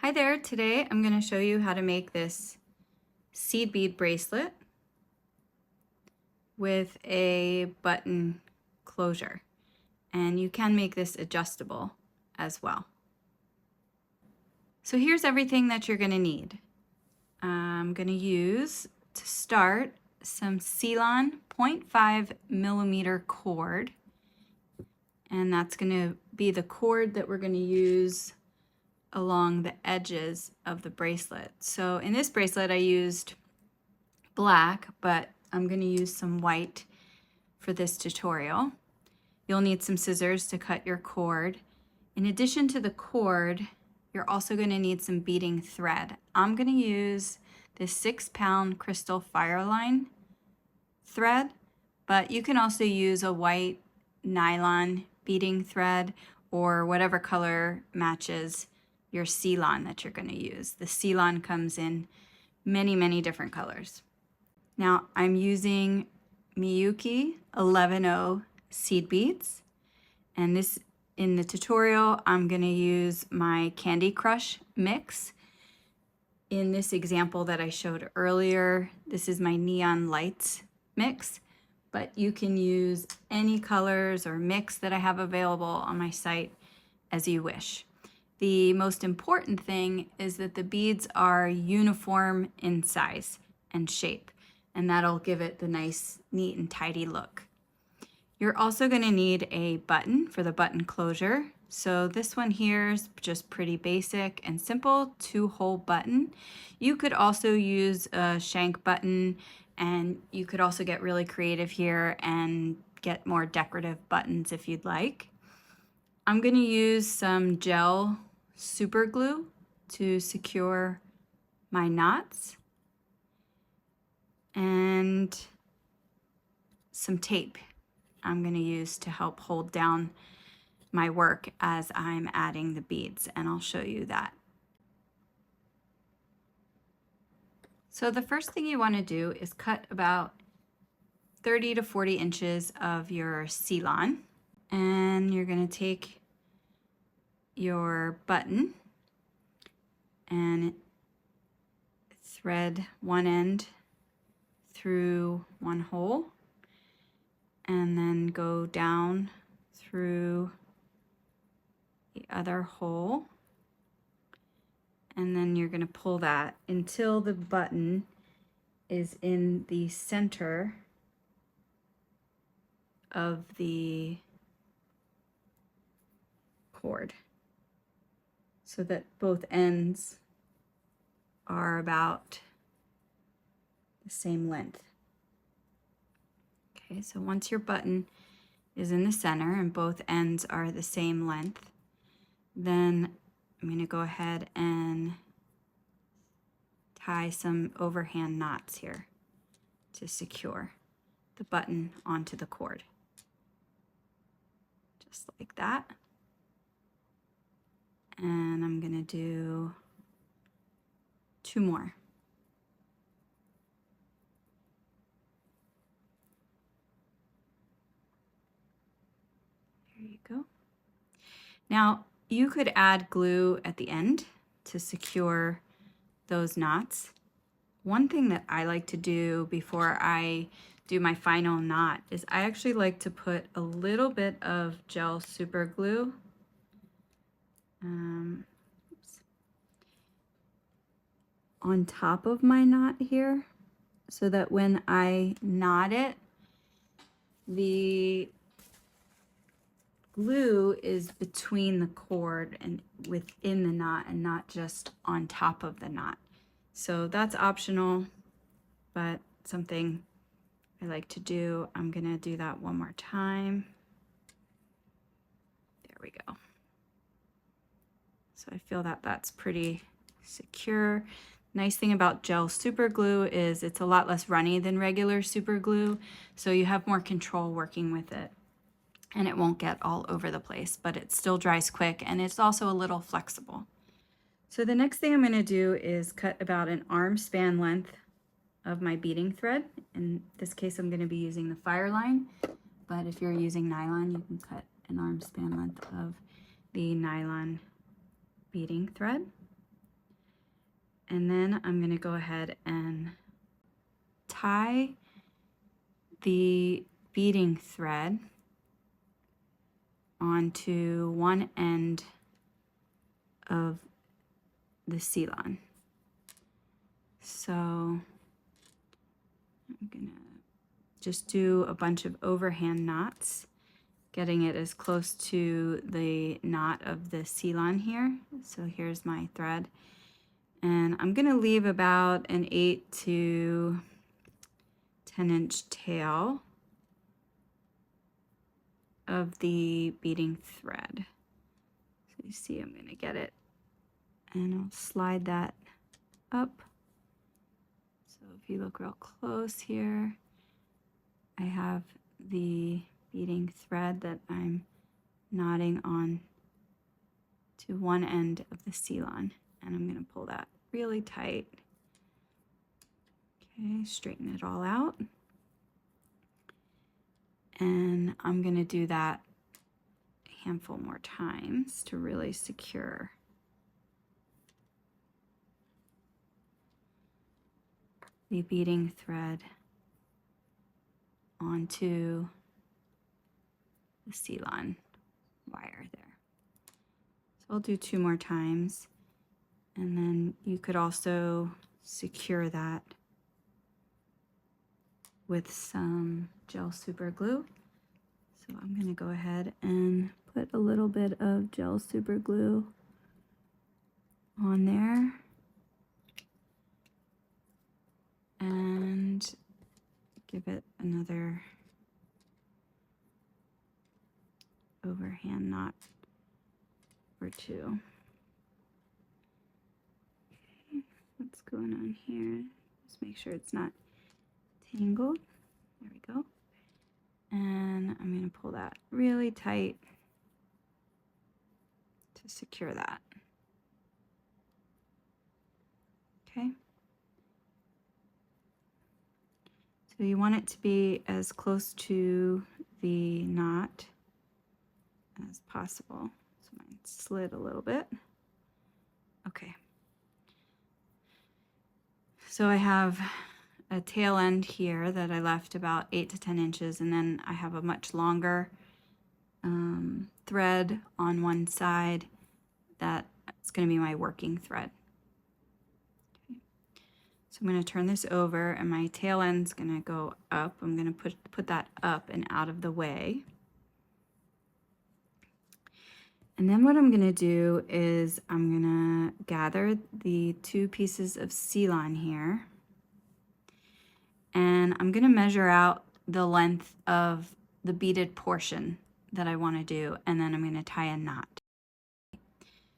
Hi there, today I'm going to show you how to make this seed bead bracelet with a button closure. And you can make this adjustable as well. So here's everything that you're going to need. I'm going to use, to start, some Ceylon 0.5 millimeter cord. And that's going to be the cord that we're going to use along the edges of the bracelet. So in this bracelet I used black, but I'm going to use some white for this tutorial. You'll need some scissors to cut your cord. In addition to the cord, you're also going to need some beading thread. I'm going to use this 6-pound crystal fireline thread, but you can also use a white nylon beading thread or whatever color matches your Ceylon that you're going to use. The Ceylon comes in many different colors. Now I'm using Miyuki 11-0 seed beads, and this, in the tutorial, I'm going to use my Candy Crush mix. In this example that I showed earlier, this is my Neon Lights mix, but you can use any colors or mix that I have available on my site as you wish. The most important thing is that the beads are uniform in size and shape, and that'll give it the nice, neat, and tidy look. You're also going to need a button for the button closure. So this one here is just pretty basic and simple, 2-hole button. You could also use a shank button, and you could also get really creative here and get more decorative buttons if you'd like. I'm going to use some gel super glue to secure my knots and some tape I'm going to use to help hold down my work as I'm adding the beads, and I'll show you that. So the first thing you want to do is cut about 30 to 40 inches of your Ceylon, and you're going to take your button and thread one end through one hole and then go down through the other hole, and then you're going to pull that until the button is in the center of the cord, so that both ends are about the same length. Okay, so once your button is in the center and both ends are the same length, then I'm going to go ahead and tie some overhand knots here to secure the button onto the cord. Just like that. And I'm going to do 2 more. There you go. Now, you could add glue at the end to secure those knots. One thing that I like to do before I do my final knot is I actually like to put a little bit of gel super glue on top of my knot here, so that when I knot it, the glue is between the cord and within the knot and not just on top of the knot. So that's optional, but something I like to do. I'm gonna do that one more time. There we go. So I feel that that's pretty secure. Nice thing about gel super glue is it's a lot less runny than regular super glue, so you have more control working with it, and it won't get all over the place, but it still dries quick, and it's also a little flexible. So the next thing I'm going to do is cut about an arm span length of my beading thread. In this case, I'm going to be using the Fireline, but if you're using nylon, you can cut an arm span length of the nylon beading thread. And then I'm going to go ahead and tie the beading thread onto one end of the Ceylon. So I'm gonna just do a bunch of overhand knots, getting it as close to the knot of the Ceylon here. So here's my thread. And I'm gonna leave about an 8 to 10-inch tail of the beading thread. So you see I'm gonna get it and I'll slide that up. So if you look real close here, I have the beading thread that I'm knotting on to one end of the Ceylon, and I'm going to pull that really tight. Okay, straighten it all out. And I'm going to do that a handful more times to really secure. The beading thread onto the Ceylon wire there. So I'll do 2 more times, and then you could also secure that with some gel super glue. So I'm going to go ahead and put a little bit of gel super glue on there and give it another overhand knot or 2. Okay, what's going on here? Just make sure it's not tangled. There we go. And I'm going to pull that really tight to secure that. Okay. So you want it to be as close to the knot as possible. So mine slid a little bit. Okay. So I have a tail end here that I left about 8 to 10 inches, and then I have a much longer thread on one side that's going to be my working thread. Okay. So I'm going to turn this over, and my tail end's going to go up. I'm going to put that up and out of the way. And then what I'm going to do is I'm going to gather the 2 pieces of Ceylon here, and I'm going to measure out the length of the beaded portion that I want to do, and then I'm going to tie a knot.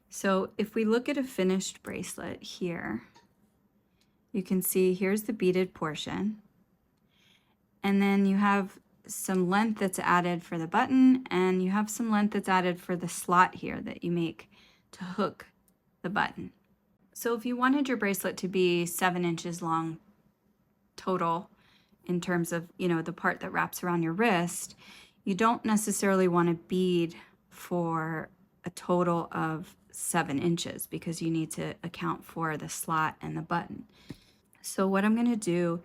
So if we look at a finished bracelet here, you can see here's the beaded portion, and then you have some length that's added for the button, and you have some length that's added for the slot here that you make to hook the button. So if you wanted your bracelet to be 7 inches long total in terms of, you know, the part that wraps around your wrist, you don't necessarily want to bead for a total of 7 inches because you need to account for the slot and the button. So what I'm going to do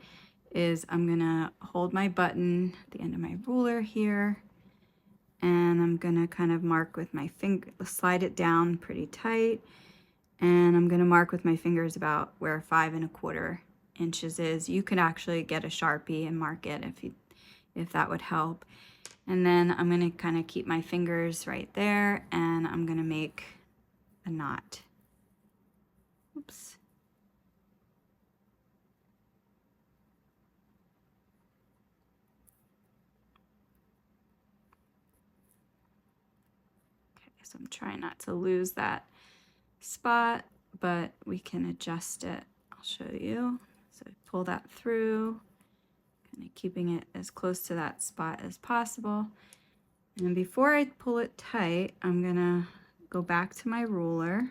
is I'm going to hold my button at the end of my ruler here, and I'm going to kind of mark with my finger, slide it down pretty tight, and I'm going to mark with my fingers about where 5 1/4 inches is. You can actually get a Sharpie and mark it if that would help. And then I'm going to kind of keep my fingers right there, and I'm going to make a knot. Oops. Okay, so I'm trying not to lose that spot, but we can adjust it. I'll show you. So pull that through, kind of keeping it as close to that spot as possible. And before I pull it tight, I'm gonna go back to my ruler,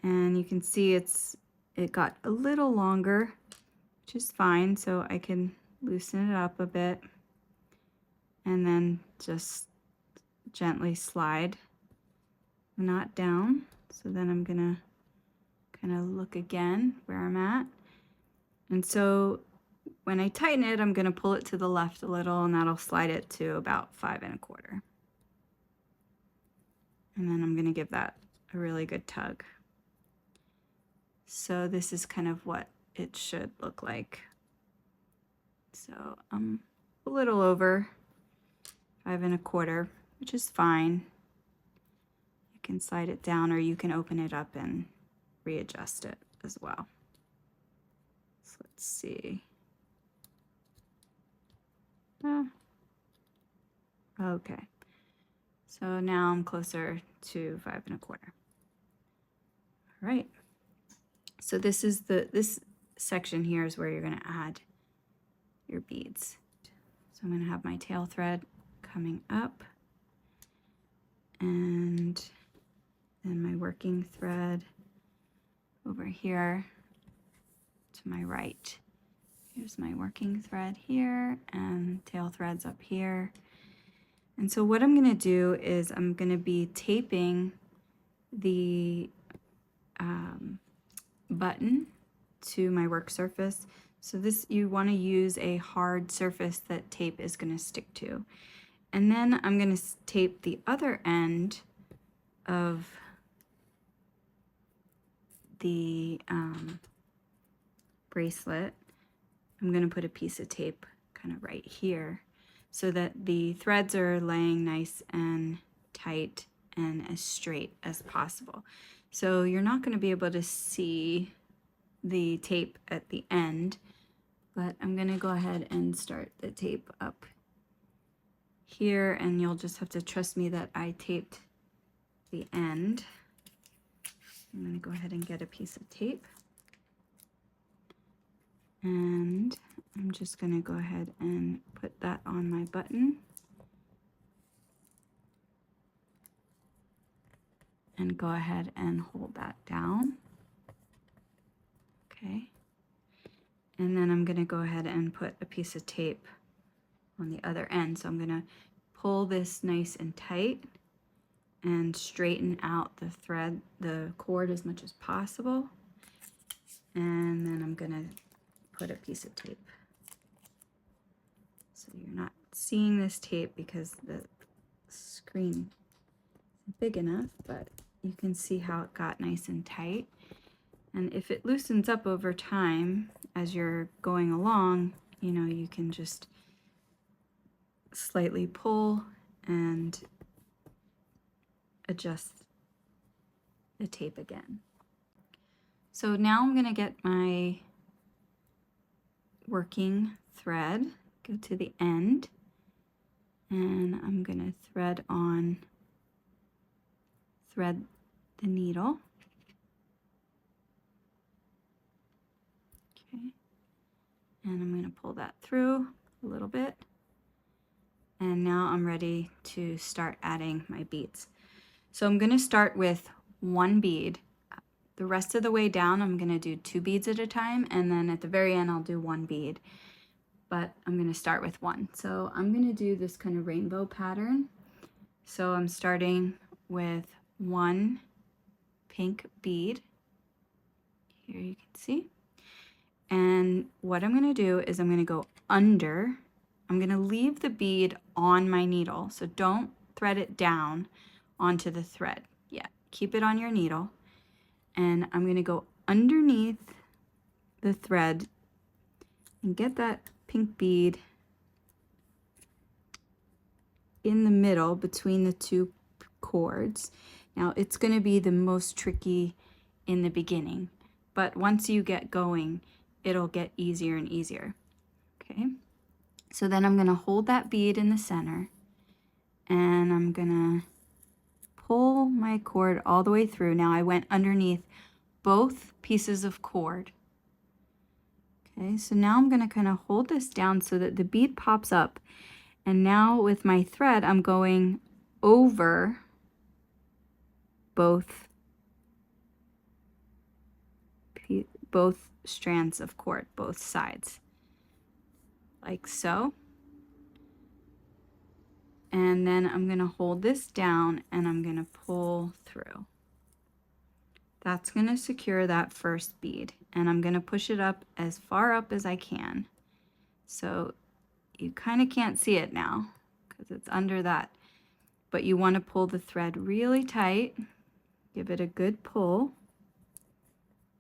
and you can see it got a little longer, which is fine, so I can loosen it up a bit and then just gently slide the knot down. So then I'm gonna kind of look again where I'm at. And so when I tighten it, I'm going to pull it to the left a little, and that'll slide it to about 5 1/4. And then I'm going to give that a really good tug. So this is kind of what it should look like. So I'm a little over 5 1/4, which is fine. You can slide it down, or you can open it up and readjust it as well. So let's see. Okay. So now I'm closer to 5 1/4. All right. So this is this section here is where you're going to add your beads. So I'm going to have my tail thread coming up, and then my working thread over here to my right. Here's my working thread here, and tail threads up here. And so what I'm going to do is I'm going to be taping the button to my work surface. So this, you want to use a hard surface that tape is going to stick to. And then I'm going to tape the other end of the bracelet. I'm going to put a piece of tape kind of right here so that the threads are laying nice and tight and as straight as possible. So you're not going to be able to see the tape at the end, but I'm going to go ahead and start the tape up here, and you'll just have to trust me that I taped the end. I'm going to go ahead and get a piece of tape, and I'm just going to go ahead and put that on my button and go ahead and hold that down. Okay. And then I'm going to go ahead and put a piece of tape on the other end. So I'm going to pull this nice and tight and straighten out the thread, the cord as much as possible. And then I'm going to put a piece of tape. So you're not seeing this tape because the screen isn't big enough, but you can see how it got nice and tight. And if it loosens up over time as you're going along, you know, you can just slightly pull and adjust the tape again. So now I'm going to get my working thread, go to the end, and I'm going to thread the needle. Okay, and I'm going to pull that through a little bit. And now I'm ready to start adding my beads. So I'm going to start with 1 bead. The rest of the way down, I'm going to do 2 beads at a time, and then at the very end, I'll do 1 bead. But I'm going to start with 1. So I'm going to do this kind of rainbow pattern. So I'm starting with 1 pink bead. Here you can see. And what I'm going to do is I'm going to go under. I'm going to leave the bead on my needle. So don't thread it down onto the thread yet. Keep it on your needle. And I'm going to go underneath the thread and get that pink bead in the middle between the 2 cords. Now it's going to be the most tricky in the beginning, but once you get going, it'll get easier and easier. Okay, so then I'm going to hold that bead in the center, and I'm going to pull my cord all the way through. Now I went underneath both pieces of cord. Okay, so now I'm going to kind of hold this down so that the bead pops up. And now with my thread, I'm going over both strands of cord, both sides, like so. And then I'm going to hold this down and I'm going to pull through. That's going to secure that first bead, and I'm going to push it up as far up as I can. So you kind of can't see it now because it's under that, but you want to pull the thread really tight. Give it a good pull.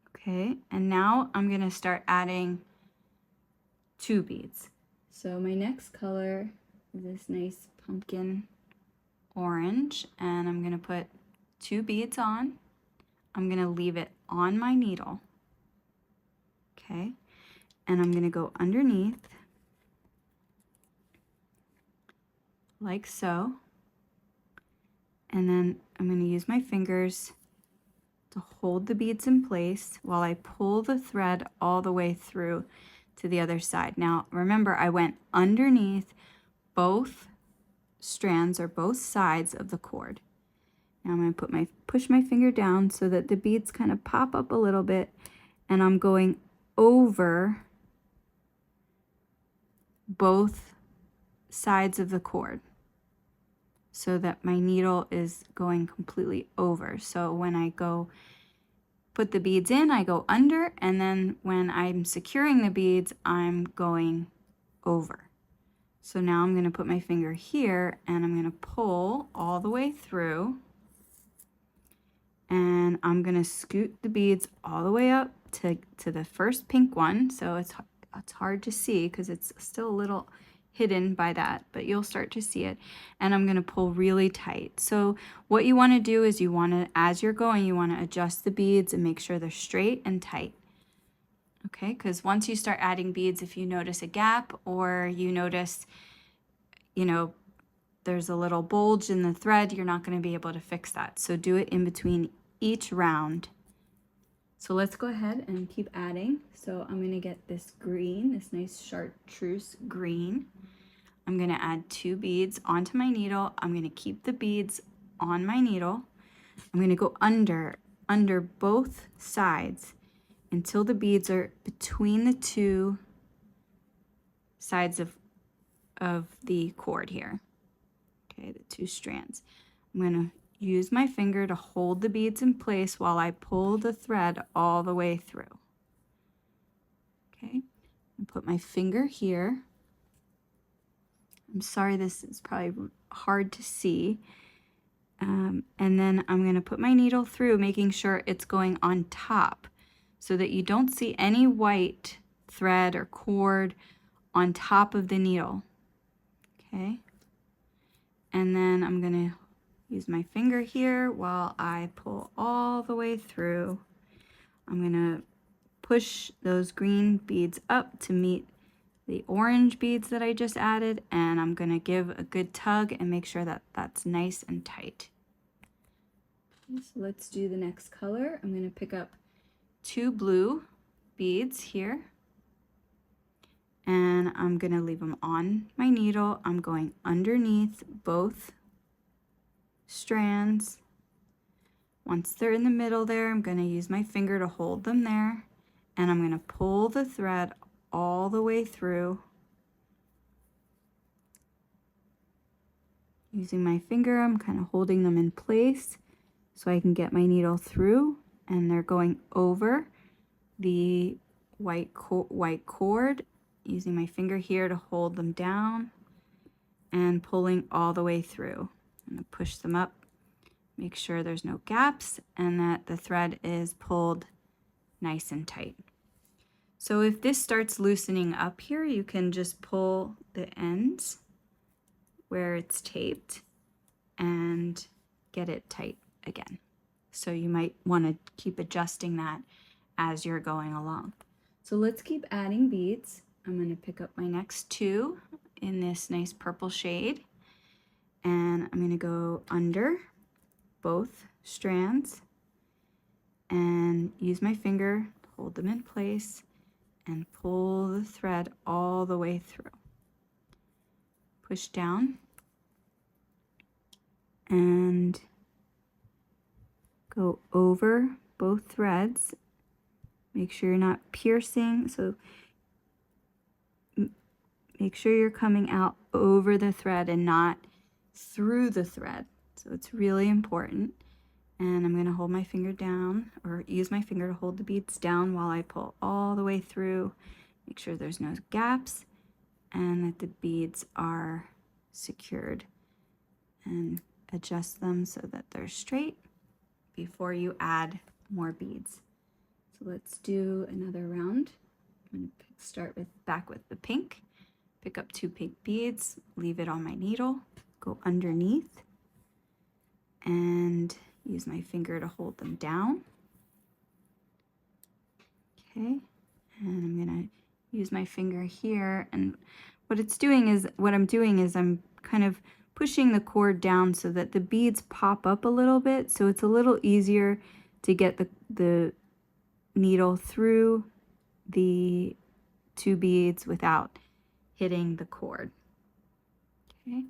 Okay, and now I'm going to start adding 2 beads. So my next color is this nice pumpkin orange, and I'm going to put 2 beads on. I'm going to leave it on my needle. Okay, and I'm going to go underneath like so, and then I'm going to use my fingers to hold the beads in place while I pull the thread all the way through to the other side. Now remember, I went underneath both strands or both sides of the cord. Now I'm going to push my finger down so that the beads kind of pop up a little bit, and I'm going over both sides of the cord so that my needle is going completely over. So when I go put the beads in, I go under, and then when I'm securing the beads, I'm going over. So now I'm going to put my finger here, and I'm going to pull all the way through, and I'm going to scoot the beads all the way up to the first pink one. So it's hard to see because it's still a little hidden by that, but you'll start to see it. And I'm going to pull really tight. So what you want to do is you want to, as you're going, you want to adjust the beads and make sure they're straight and tight. Okay, because once you start adding beads, if you notice a gap or you notice, you know, there's a little bulge in the thread, you're not going to be able to fix that. So do it in between each round. So let's go ahead and keep adding. So I'm going to get this green, this nice chartreuse green. I'm going to add 2 beads onto my needle. I'm going to keep the beads on my needle. I'm going to go under both sides until the beads are between the 2 sides of the cord here. Okay, the 2 strands. I'm going to use my finger to hold the beads in place while I pull the thread all the way through. Okay, and put my finger here. I'm sorry, this is probably hard to see. And then I'm going to put my needle through, making sure it's going on top so that you don't see any white thread or cord on top of the needle. Okay, and then I'm going to use my finger here while I pull all the way through. I'm going to push those green beads up to meet the orange beads that I just added, and I'm going to give a good tug and make sure that that's nice and tight. Okay, so let's do the next color. I'm going to pick up 2 blue beads here, and I'm going to leave them on my needle. I'm going underneath both strands. Once they're in the middle there, I'm going to use my finger to hold them there, and I'm going to pull the thread all the way through. Using my finger, I'm kind of holding them in place so I can get my needle through, and they're going over the white cord, using my finger here to hold them down and pulling all the way through. I'm going to push them up, make sure there's no gaps and that the thread is pulled nice and tight. So if this starts loosening up here, you can just pull the ends where it's taped and get it tight again. So you might want to keep adjusting that as you're going along. So let's keep adding beads. I'm going to pick up my next 2 in this nice purple shade, and I'm going to go under both strands and use my finger to hold them in place and pull the thread all the way through. Push down and go over both threads. Make sure you're not piercing, so make sure you're coming out over the thread and not through the thread. So it's really important. And I'm going to hold my finger down, or use my finger to hold the beads down while I pull all the way through. Make sure there's no gaps and that the beads are secured, and adjust them so that they're straight before you add more beads. So let's do another round. I'm going to start back with the pink. Pick up 2 pink beads, leave it on my needle, go underneath, and use my finger to hold them down. Okay, and I'm gonna use my finger here, and what I'm doing is I'm kind of pushing the cord down so that the beads pop up a little bit, so it's a little easier to get the needle through the 2 beads without hitting the cord. Okay,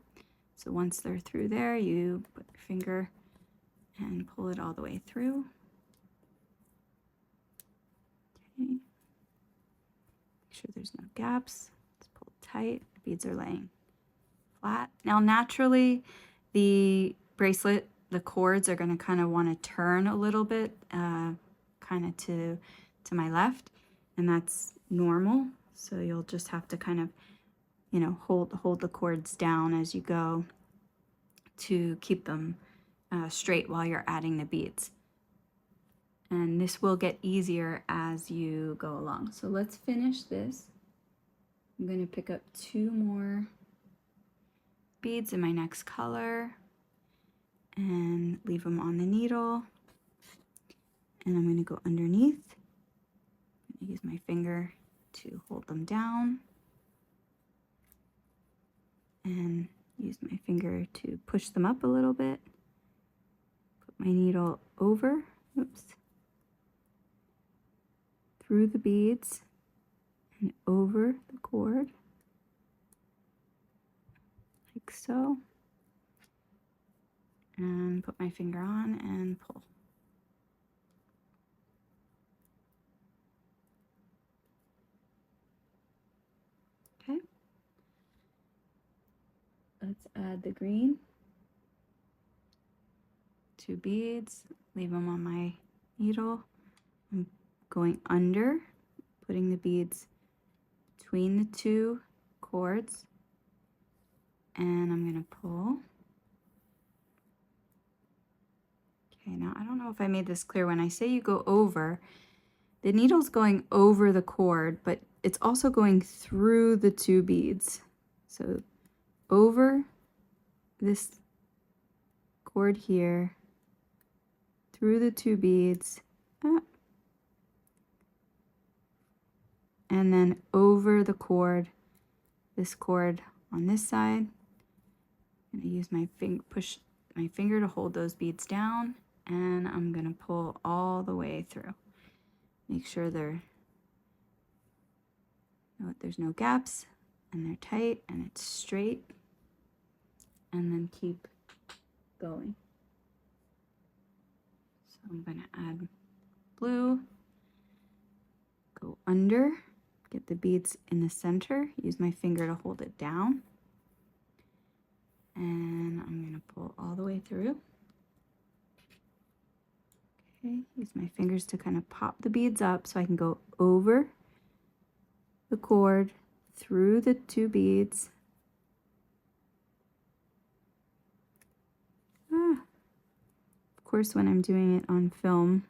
so once they're through there, you put your finger and pull it all the way through. Okay. Make sure there's no gaps. Let's pull tight. The beads are laying flat. Now naturally, the bracelet, the cords are going to kind of want to turn a little bit, kind of to my left, and that's normal. So you'll just have to kind of, you know, hold the cords down as you go to keep them straight while you're adding the beads. And this will get easier as you go along. So let's finish this. I'm going to pick up 2 more beads in my next color and leave them on the needle. And I'm going to go underneath. I'm going to use my finger to hold them down and use my finger to push them up a little bit. Put my needle over, through the beads and over the cord, like so, and put my finger on and pull. Okay, let's add the green. 2 beads, leave them on my needle. I'm going under, putting the beads between the 2 cords, and I'm going to pull. Okay, now I don't know if I made this clear. When I say you go over, the needle's going over the cord, but it's also going through the 2 beads. So over this cord here, through the 2 beads, and then over the cord, this cord on this side. I'm going to use my push my finger to hold those beads down, and I'm going to pull all the way through. Make sure there's no gaps, and they're tight, and it's straight, and then keep going. So I'm going to add blue, go under, get the beads in the center, use my finger to hold it down, and I'm going to pull all the way through. Okay, use my fingers to kind of pop the beads up so I can go over the cord, through the 2 beads. Of course, when I'm doing it on film,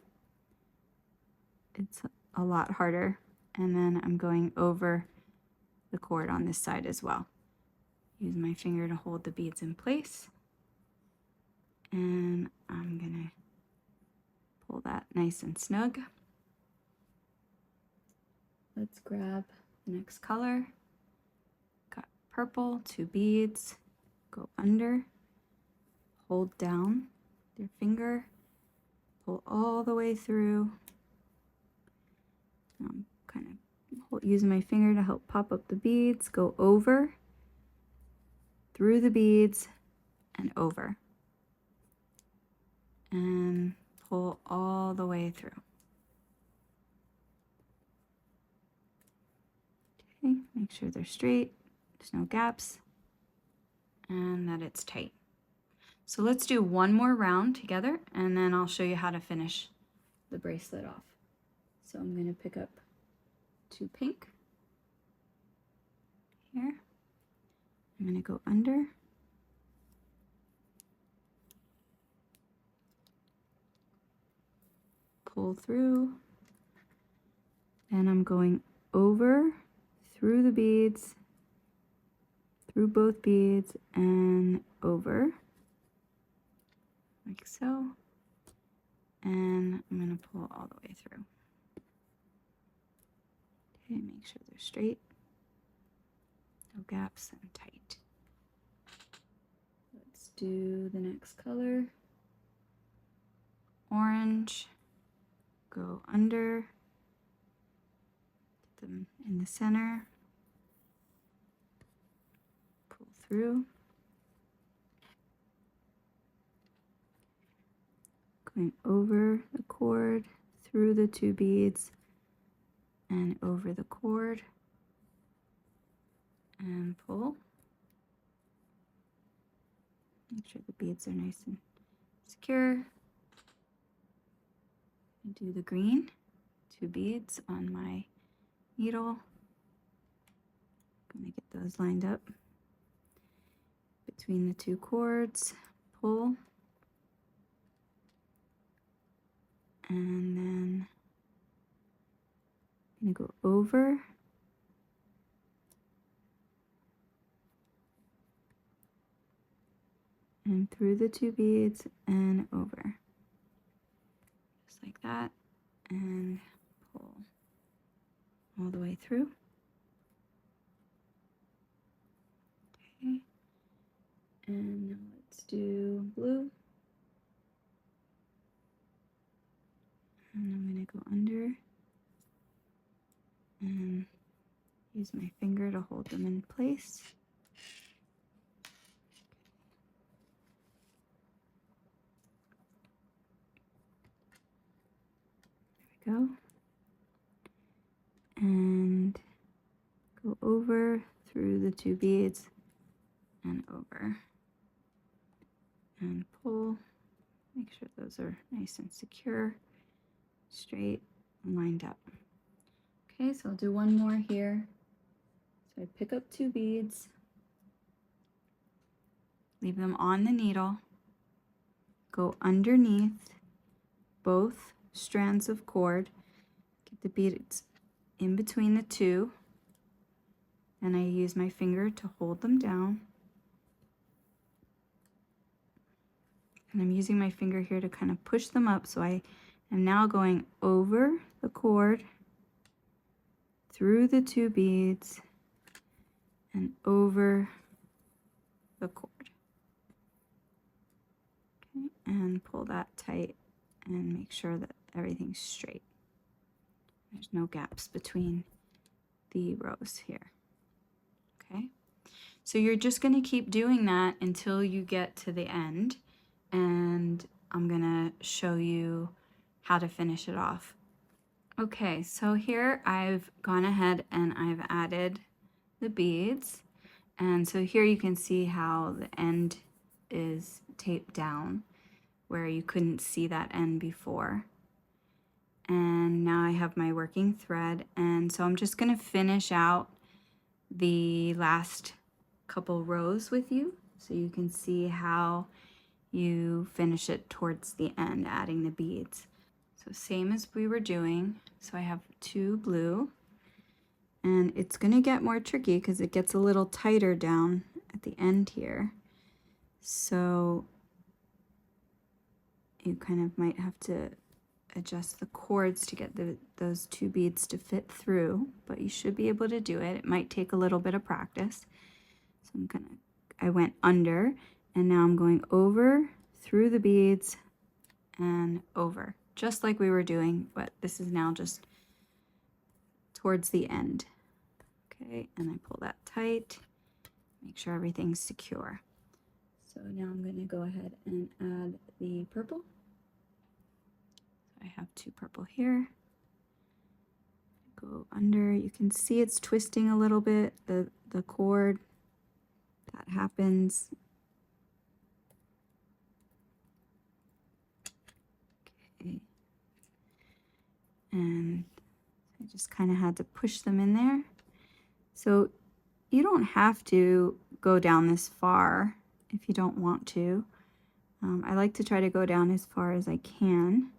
it's a lot harder. And then I'm going over the cord on this side as well. Use my finger to hold the beads in place. And I'm gonna pull that nice and snug. Let's grab the next color. Got purple, 2 beads, go under, hold down with your finger, pull all the way through. I'm kind of using my finger to help pop up the beads, go over, through the beads, and over. And pull all the way through. Okay, make sure they're straight, there's no gaps, and that it's tight. So let's do one more round together and then I'll show you how to finish the bracelet off. So I'm going to pick up 2 pink here. I'm going to go under, pull through, and I'm going over through the beads, through both beads and over, like so, and I'm going to pull all the way through. Okay, make sure they're straight, no gaps, and tight. Let's do the next color. Orange, go under, put them in the center, pull through, going over the cord, through the 2 beads, and over the cord, and pull. Make sure the beads are nice and secure. Do the green, 2 beads on my needle. I'm gonna get those lined up between the 2 cords, pull, and then I'm gonna go over, and through the 2 beads and over, just like that, and pull all the way through. Okay, and now let's do blue, and I'm going to go under and use my finger to hold them in place. There we go. And go over through the 2 beads and over, and pull. Make sure those are nice and secure, straight, and lined up. Okay, so I'll do one more here. So I pick up 2 beads, leave them on the needle, go underneath both strands of cord, get the beads in between the 2, and I use my finger to hold them down. And I'm using my finger here to kind of push them up, so I am now going over the cord, through the 2 beads, and over the cord. Okay, and pull that tight and make sure that everything's straight. There's no gaps between the rows here. Okay, so you're just going to keep doing that until you get to the end, and I'm going to show you how to finish it off. Okay, so here I've gone ahead and I've added the beads, and so here you can see how the end is taped down where you couldn't see that end before. And now I have my working thread, and so I'm just going to finish out the last couple rows with you so you can see how you finish it towards the end, adding the beads. So same as we were doing. So I have 2 blue, and it's going to get more tricky because it gets a little tighter down at the end here. So you kind of might have to adjust the cords to get those 2 beads to fit through, but you should be able to do it. It might take a little bit of practice. So I went under, and now I'm going over through the beads and over, just like we were doing, but this is now just towards the end. Okay, and I pull that tight, make sure everything's secure. So now I'm going to go ahead and add the purple. I have 2 purple here. Go under. You can see it's twisting a little bit, the cord. That happens. just kind of had to push them in there. So you don't have to go down this far if you don't want to. I like to try to go down as far as I can,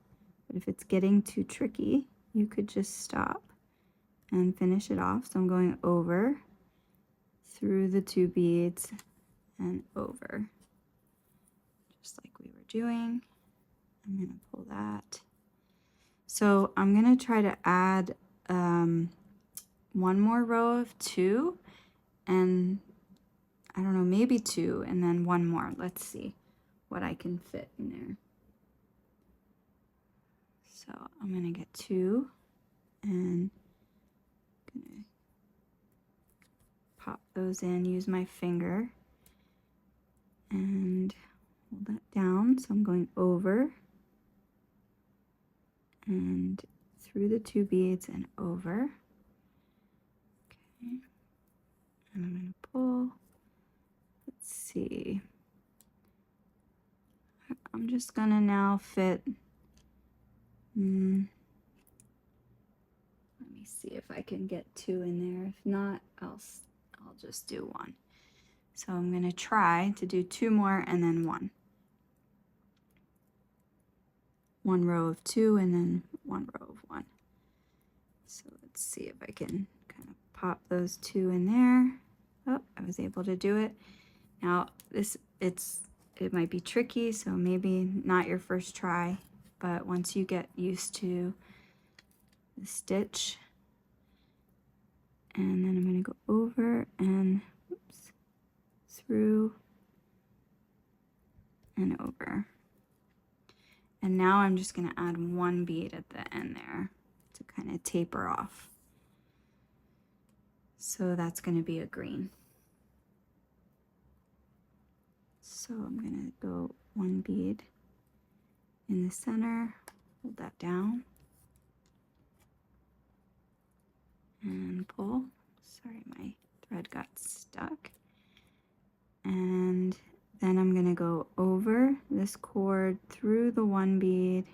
but if it's getting too tricky, you could just stop and finish it off. So I'm going over, through the 2 beads, and over, just like we were doing. I'm going to pull that. So I'm going to try to add one more row of 2, and I don't know, maybe 2, and then one more. Let's see what I can fit in there. So I'm going to get 2 and I'm going to pop those in, use my finger and hold that down. So I'm going over and through the 2 beads and over. Okay. And I'm going to pull. Let's see. I'm just going to now fit. Let me see if I can get 2 in there. If not, I'll just do 1. So I'm going to try to do 2 more and then 1. 1 row of 2 and then 1 row of 1. So let's see if I can kind of pop those 2 in there. Oh, I was able to do it. Now it might be tricky, so maybe not your first try, but once you get used to the stitch, and then I'm going to go over and through and over. And now I'm just going to add 1 bead at the end there to kind of taper off. So that's going to be a green. So I'm going to go 1 bead in the center, hold that down, and pull. Sorry, my thread got stuck. And then I'm going to go over this cord, through the 1 bead,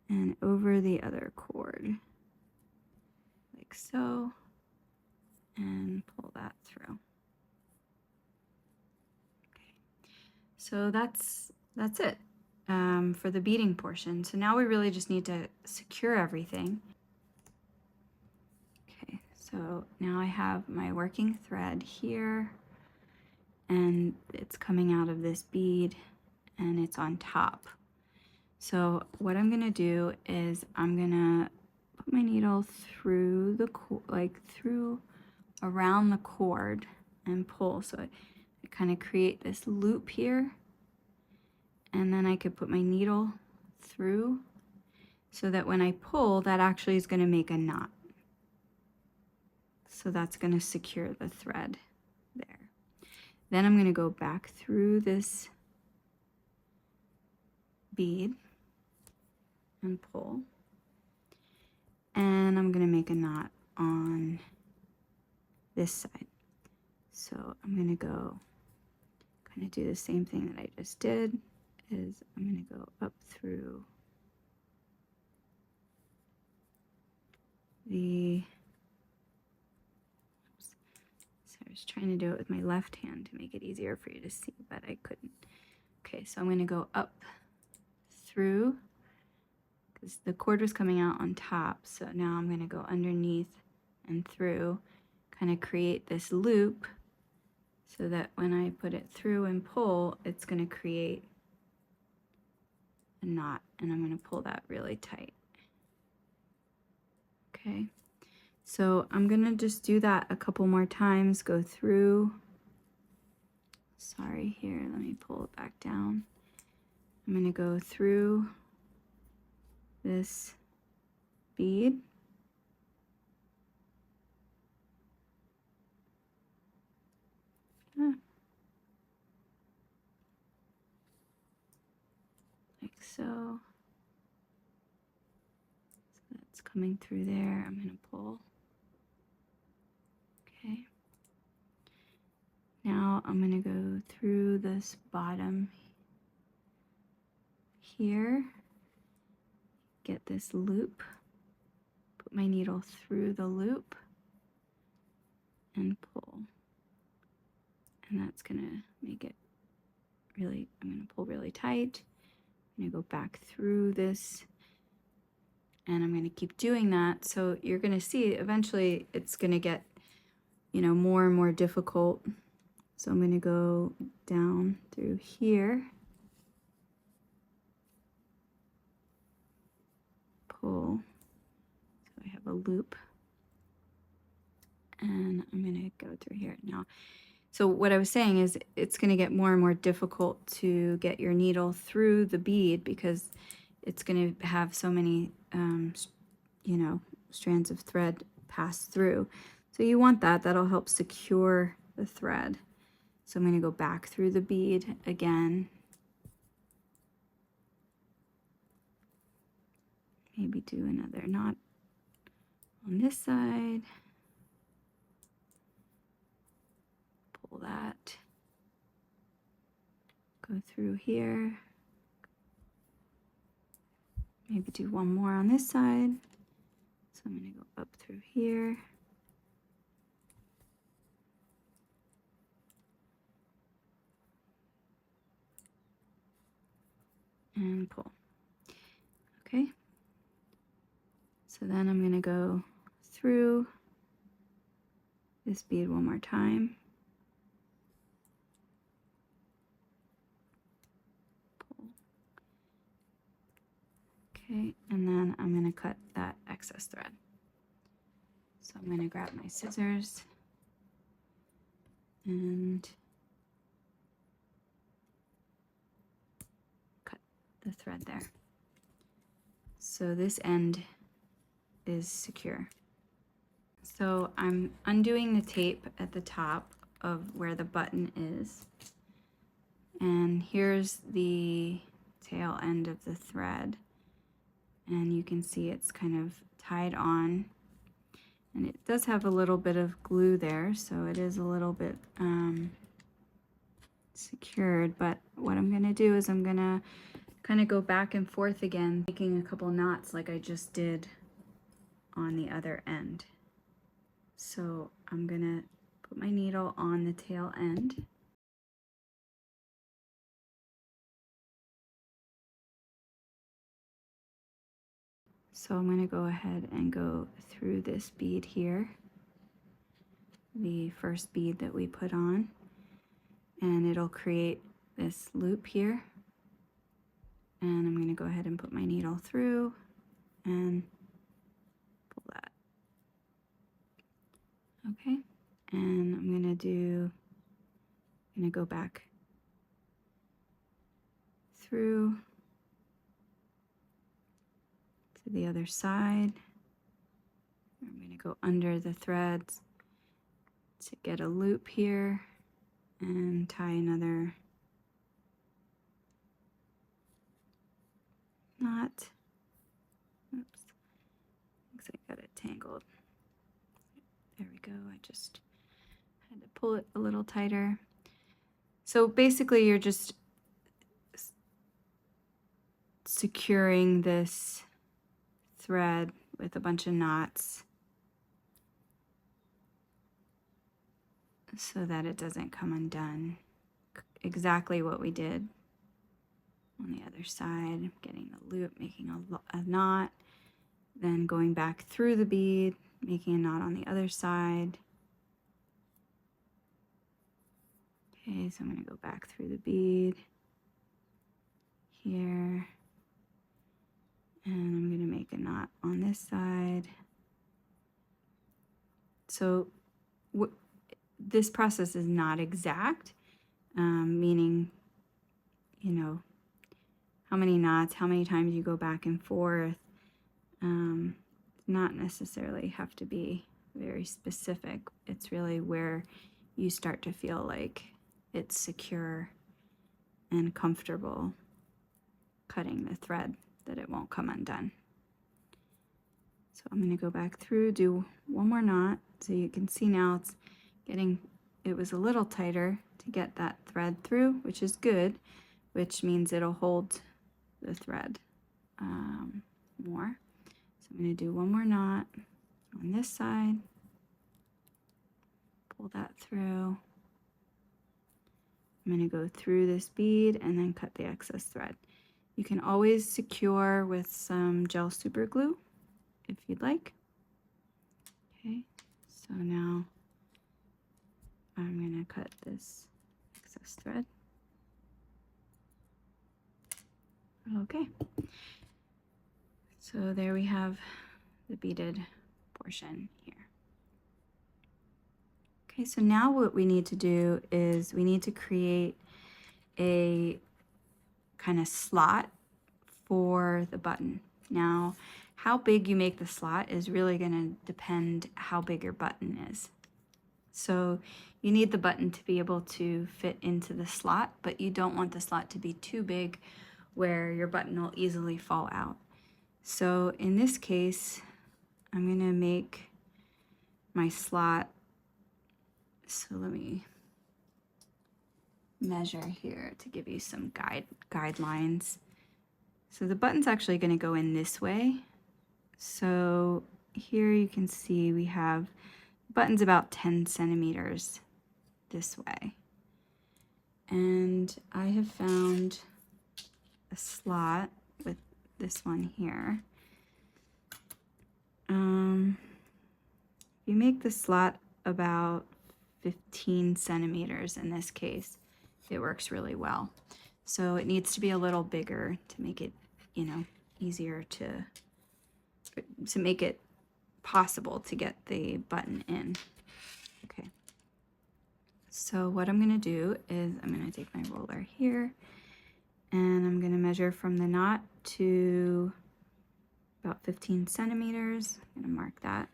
and over the other cord, like so, and pull that through. Okay, so that's it for the beading portion. So now we really just need to secure everything. Okay, so now I have my working thread here, and it's coming out of this bead, and it's on top. So what I'm gonna do is I'm gonna put my needle through the through around the cord and pull. So I kind of create this loop here, and then I could put my needle through so that when I pull, that actually is gonna make a knot. So that's gonna secure the thread there. Then I'm gonna go back through this bead and pull, and I'm gonna make a knot on this side. So I'm gonna go kind of do the same thing that I just did, is I'm gonna go up through the, so I was trying to do it with my left hand to make it easier for you to see, but I couldn't. Okay, so I'm gonna go up through, because the cord was coming out on top, so now I'm gonna go underneath and through, kind of create this loop so that when I put it through and pull, it's gonna create a knot, and I'm gonna pull that really tight. Okay, so I'm gonna just do that a couple more times, go through. Sorry, here, let me pull it back down. I'm gonna go through this bead. Like so. So that's coming through there. I'm gonna pull. Okay. Now I'm gonna go through this bottom here, get this loop, put put my needle through the loop and pull. And that's gonna make it really, I'm gonna pull really tight. I'm gonna go back through this and I'm gonna keep doing that. So you're gonna see eventually it's gonna get, you know, more and more difficult. So I'm gonna go down through here, pull, so I have a loop, and I'm gonna go through here now. So what I was saying is it's gonna get more and more difficult to get your needle through the bead because it's gonna have so many, you know, strands of thread pass through. So you want that, that'll help secure the thread. So I'm gonna go back through the bead again. Maybe do another knot on this side. Pull that. Go through here. Maybe do one more on this side. So I'm gonna go up through here. And pull. Okay. So then I'm gonna go through this bead one more time. Pull. Okay, and then I'm gonna cut that excess thread. So I'm gonna grab my scissors and cut the thread there. So this end is secure. So I'm undoing the tape at the top of where the button is. And here's the tail end of the thread. And you can see it's kind of tied on. And it does have a little bit of glue there, so it is a little bit secured. But what I'm gonna do is I'm gonna kind of go back and forth again, making a couple knots like I just did on the other end. So I'm gonna put my needle on the tail end. So I'm gonna go ahead and go through this bead here, the first bead that we put on, and it'll create this loop here. And I'm gonna go ahead and put my needle through and pull that. Okay, and I'm gonna go back through to the other side. I'm gonna go under the threads to get a loop here and tie another knot. Oops, looks like I got it tangled. There we go, I just had to pull it a little tighter. So basically you're just securing this thread with a bunch of knots so that it doesn't come undone. Exactly what we did on the other side, getting the loop, making a knot, then going back through the bead, making a knot on the other side. Okay, so I'm going to go back through the bead here, and I'm going to make a knot on this side. So this process is not exact, meaning, you know, how many knots, how many times you go back and forth, not necessarily have to be very specific. It's really where you start to feel like it's secure and comfortable cutting the thread, that it won't come undone. So I'm going to go back through, do one more knot, so you can see now it's getting, it was a little tighter to get that thread through, which is good, which means it'll hold the thread more. So I'm going to do one more knot on this side, pull that through. I'm going to go through this bead and then cut the excess thread. You can always secure with some gel super glue if you'd like. Okay, so now I'm going to cut this excess thread. Okay, so there we have the beaded portion here. Okay, so now what we need to do is we need to create a kind of slot for the button. Now, how big you make the slot is really going to depend how big your button is. So you need the button to be able to fit into the slot, but you don't want the slot to be too big where your button will easily fall out. So in this case, I'm going to make my slot. So let me measure here to give you some guidelines. So the button's actually going to go in this way. So here you can see we have buttons about 10 centimeters this way. And I have found a slot with this one here. You make the slot about 15 centimeters in this case. It works really well. So it needs to be a little bigger to make it, you know, easier to make it possible to get the button in. Okay. So what I'm going to do is I'm going to take my roller here and I'm going to measure from the knot to about 15 centimeters. I'm going to mark that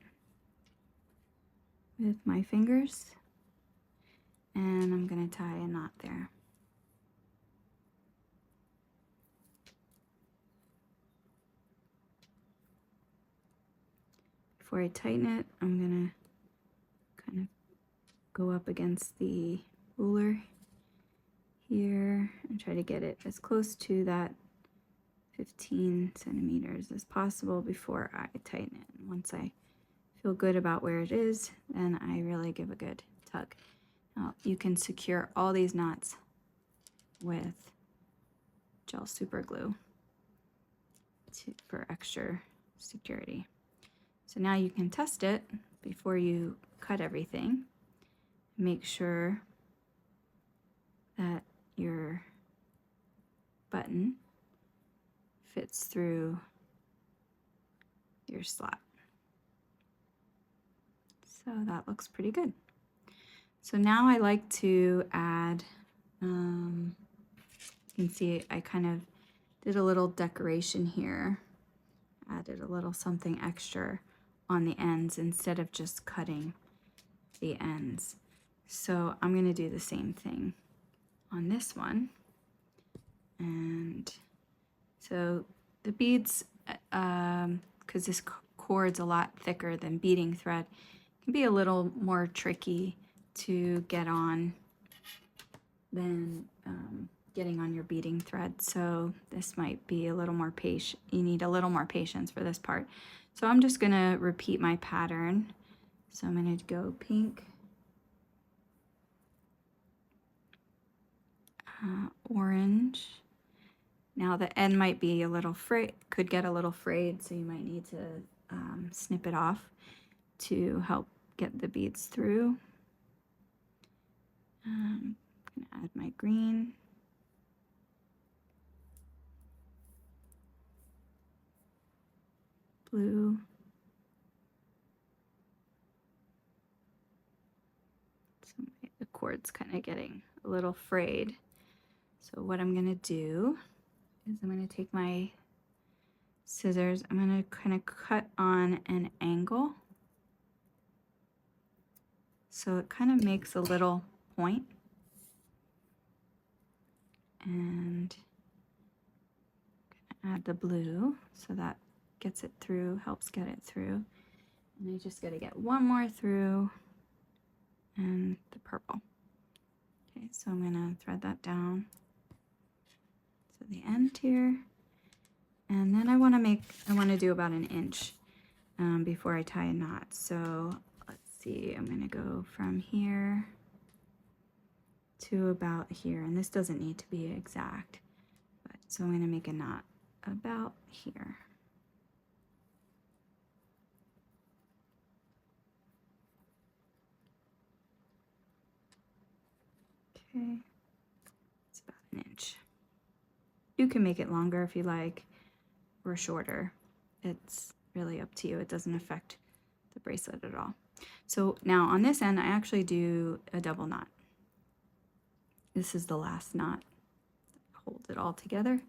with my fingers and I'm going to tie a knot there. Before I tighten it, I'm going to kind of go up against the ruler here and try to get it as close to that 15 centimeters as possible before I tighten it. And once I feel good about where it is, then I really give a good tug. Now you can secure all these knots with gel super glue for extra security. So now you can test it before you cut everything. Make sure that your button fits through your slot. So that looks pretty good. So now I like to add, you can see I kind of did a little decoration here, added a little something extra on the ends instead of just cutting the ends. So I'm going to do the same thing on this one. And so the beads, because this cord's a lot thicker than beading thread, can be a little more tricky to get on than getting on your beading thread. So this might be a little more patient. You need a little more patience for this part. So I'm just going to repeat my pattern. So I'm going to go pink, orange. Now the end might be a little frayed, could get a little frayed, so you might need to snip it off to help get the beads through. I'm going to add my green. Blue. So the cord's kind of getting a little frayed. So what I'm going to do is I'm going to take my scissors. I'm going to kind of cut on an angle. So it kind of makes a little point. And I'm going to add the blue so that gets it through, helps get it through. And I just got to get one more through and the purple. Okay, so I'm going to thread that down to the end here. And then I want to do about an inch. before I tie a knot. So let's see, I'm gonna go from here to about here, and this doesn't need to be exact, but so I'm gonna make a knot about here. Okay, it's about an inch. You can make it longer if you like, or shorter. It's really up to you. It doesn't affect the bracelet at all. So now on this end, I actually do a double knot. This is the last knot. Hold it all together.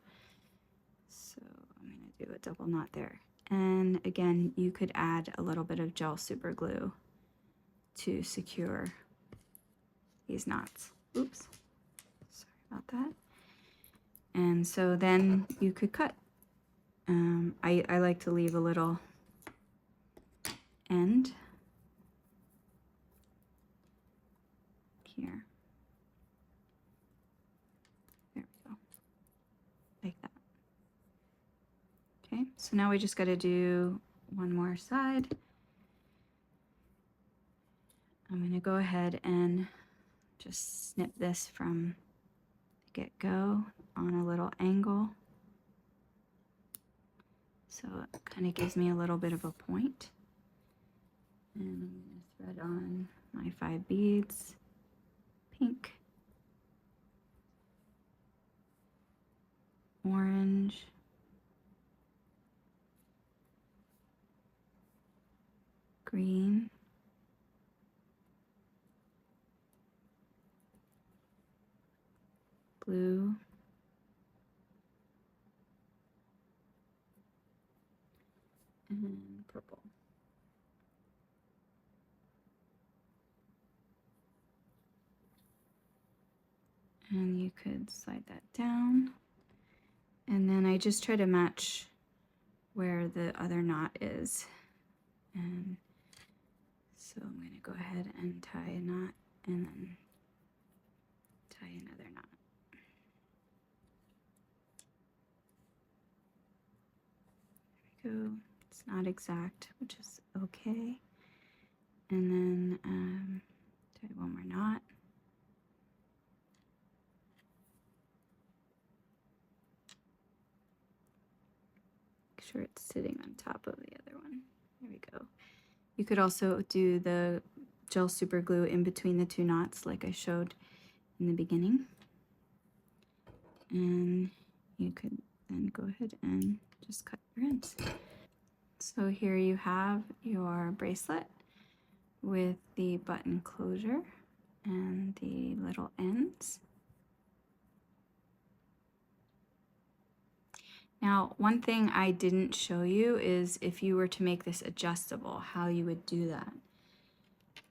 So I'm going to do a double knot there. And again, you could add a little bit of gel super glue to secure these knots. Oops, sorry about that. And so then you could cut. I like to leave a little end here. There we go, like that. Okay, so now we just got to do one more side. I'm going to go ahead and just snip this from the get-go on a little angle. So it kind of gives me a little bit of a point. And I'm going to thread on my 5 beads, pink, orange, green, blue, and purple. And you could slide that down. And then I just try to match where the other knot is. And so I'm going to go ahead and tie a knot and then tie another knot. There we go. It's not exact, which is okay. And then tie one more knot. Make sure it's sitting on top of the other one. There we go. You could also do the gel super glue in between the 2 knots like I showed in the beginning. And you could then go ahead and just cut your ends. So here you have your bracelet with the button closure and the little ends. Now, one thing I didn't show you is if you were to make this adjustable, how you would do that.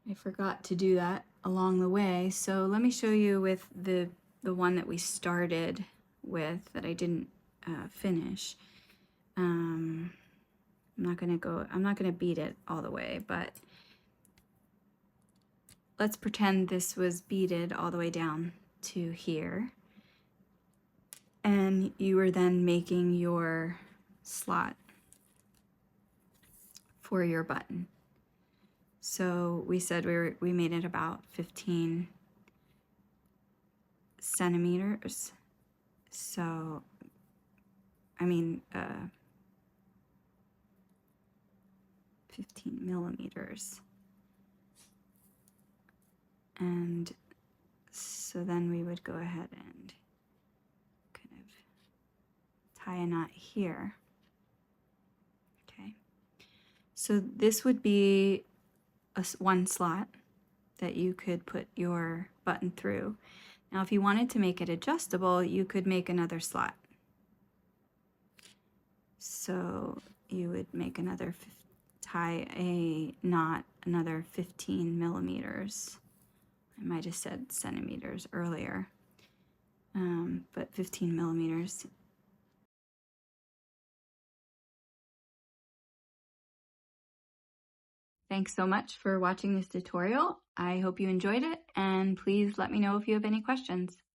I forgot to do that along the way, so let me show you with the one that we started with that I didn't finish. I'm not gonna bead it all the way, but let's pretend this was beaded all the way down to here. And you were then making your slot for your button. So we said we made it about 15 centimeters. So, I mean, 15 millimeters. And so then we would go ahead and kind of tie a knot here. Okay. So this would be one slot that you could put your button through. Now, if you wanted to make it adjustable, you could make another slot. So you would make tie a knot another 15 millimeters. I might have said centimeters earlier, but 15 millimeters. Thanks so much for watching this tutorial. I hope you enjoyed it, and please let me know if you have any questions.